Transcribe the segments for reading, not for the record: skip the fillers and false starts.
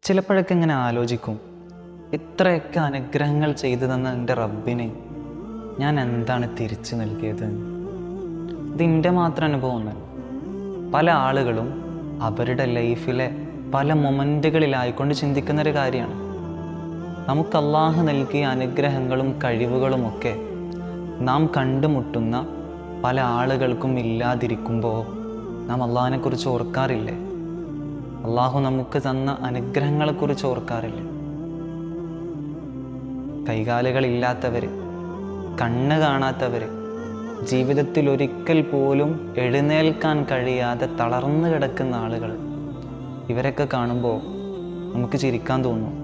ചിലപ്പോഴൊക്കെ ഇങ്ങനെ ആലോചിക്കും, ഇത്രയൊക്കെ അനുഗ്രഹങ്ങൾ ചെയ്തു തന്ന എൻ്റെ റബ്ബിന് ഞാൻ എന്താണ് തിരിച്ചു നൽകിയത്? ഇതിൻ്റെ മാത്രം അനുഭവമൊന്നും. പല ആളുകളും അവരുടെ ലൈഫിലെ പല മൊമെൻറ്റുകളിലായിക്കൊണ്ട് ചിന്തിക്കുന്നൊരു കാര്യമാണ്. നമുക്ക് അള്ളാഹു നൽകിയ അനുഗ്രഹങ്ങളും കഴിവുകളുമൊക്കെ നാം കണ്ടുമുട്ടുന്ന പല ആളുകൾക്കും ഇല്ലാതിരിക്കുമ്പോൾ നാം അള്ളാഹിനെക്കുറിച്ച് ഓർക്കാറില്ലേ? അള്ളാഹു നമുക്ക് തന്ന അനുഗ്രഹങ്ങളെക്കുറിച്ച് ഓർക്കാറില്ലേ? കൈകാലുകളില്ലാത്തവർ, കണ്ണ് കാണാത്തവർ, ജീവിതത്തിൽ ഒരിക്കൽ പോലും എഴുന്നേൽക്കാൻ കഴിയാതെ തളർന്നു കിടക്കുന്ന ആളുകൾ, ഇവരൊക്കെ കാണുമ്പോൾ നമുക്ക് ചിരിക്കാൻ തോന്നും.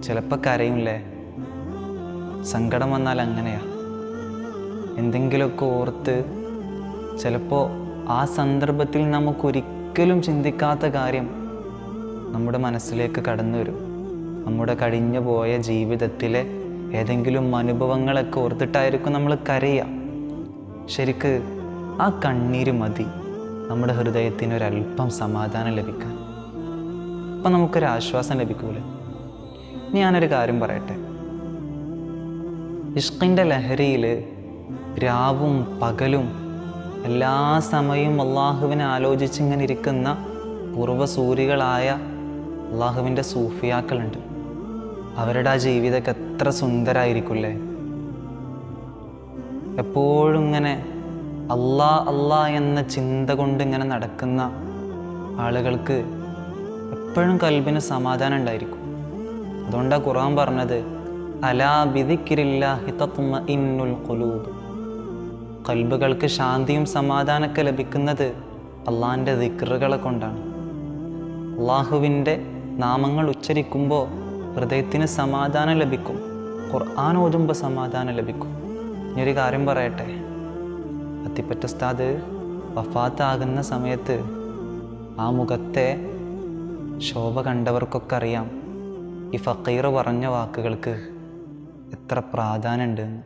ചിലപ്പോൾ കരയുമില്ലേ? സങ്കടം വന്നാൽ അങ്ങനെയാ. എന്തെങ്കിലുമൊക്കെ ഓർത്ത് ചിലപ്പോൾ ആ സന്ദർഭത്തിൽ നമുക്കൊരിക്കലും ചിന്തിക്കാത്ത കാര്യം നമ്മുടെ മനസ്സിലേക്ക് കടന്നു വരും. നമ്മുടെ കഴിഞ്ഞു പോയ ജീവിതത്തിലെ ഏതെങ്കിലും അനുഭവങ്ങളൊക്കെ ഓർത്തിട്ടായിരിക്കും നമ്മൾ കരയുക. ശരിക്ക് ആ കണ്ണീര് മതി നമ്മുടെ ഹൃദയത്തിന് ഒരല്പം സമാധാനം ലഭിക്കാൻ. അപ്പം നമുക്കൊരാശ്വാസം ലഭിക്കൂലേ? ഞാനൊരു കാര്യം പറയട്ടെ. ഇഷ്കിൻ്റെ ലഹരിയിൽ രാവും പകലും എല്ലാ സമയവും അള്ളാഹുവിനെ ആലോചിച്ചിങ്ങനെ ഇരിക്കുന്ന പൂർവ്വസൂരികളായ അള്ളാഹുവിൻ്റെ സൂഫിയാക്കളുണ്ട്. അവരുടെ ആ ജീവിതമൊക്കെ എത്ര സുന്ദരമായിരിക്കില്ലേ? എപ്പോഴും ഇങ്ങനെ അല്ലാ അല്ലാ എന്ന ചിന്ത കൊണ്ട് ഇങ്ങനെ നടക്കുന്ന ആളുകൾക്ക് എപ്പോഴും കൽബിന് സമാധാനം ഉണ്ടായിരിക്കും. അതുകൊണ്ടാണ് ഖുർആൻ പറഞ്ഞത്, അലാ ബിദിക്രില്ലാഹി തത്മഇന്നുൽ ഖുലൂബ്. കൽബുകൾക്ക് ശാന്തിയും സമാധാനമൊക്കെ ലഭിക്കുന്നത് അള്ളാഹിൻ്റെ ദിക്റുകളെ കൊണ്ടാണ്. അള്ളാഹുവിൻ്റെ നാമങ്ങൾ ഉച്ചരിക്കുമ്പോൾ ഹൃദയത്തിന് സമാധാനം ലഭിക്കും. ഖുർആൻ ഓതുമ്പോൾ സമാധാനം ലഭിക്കും. ഇനിയൊരു കാര്യം പറയട്ടെ. അത്തിപ്പറ്റ ഉസ്താദ് വഫാത്താകുന്ന സമയത്ത് ആ മുഖത്തെ ശോഭ കണ്ടവർക്കൊക്കെ അറിയാം ഈ ഫക്കീർ പറഞ്ഞ വാക്കുകൾക്ക് എത്ര പ്രാധാന്യമുണ്ടെന്ന്.